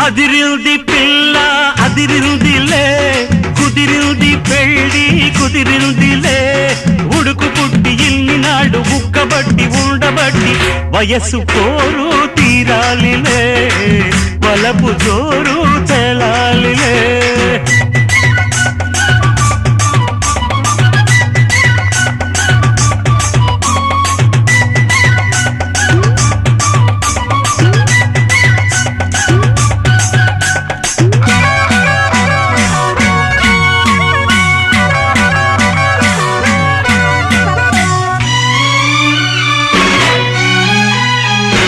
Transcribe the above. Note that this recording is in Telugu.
అదిరింది పిల్ల అదిరిందిలే కుదిరింది పెళ్ళి కుదిరిందిలే ఉడుకు పుట్టి ఇన్ని నాడు ఉక్కబట్టి ఉండబట్టి వయస్సు కోరు తీరాలిలే వలపు జోరు తెలాలిలే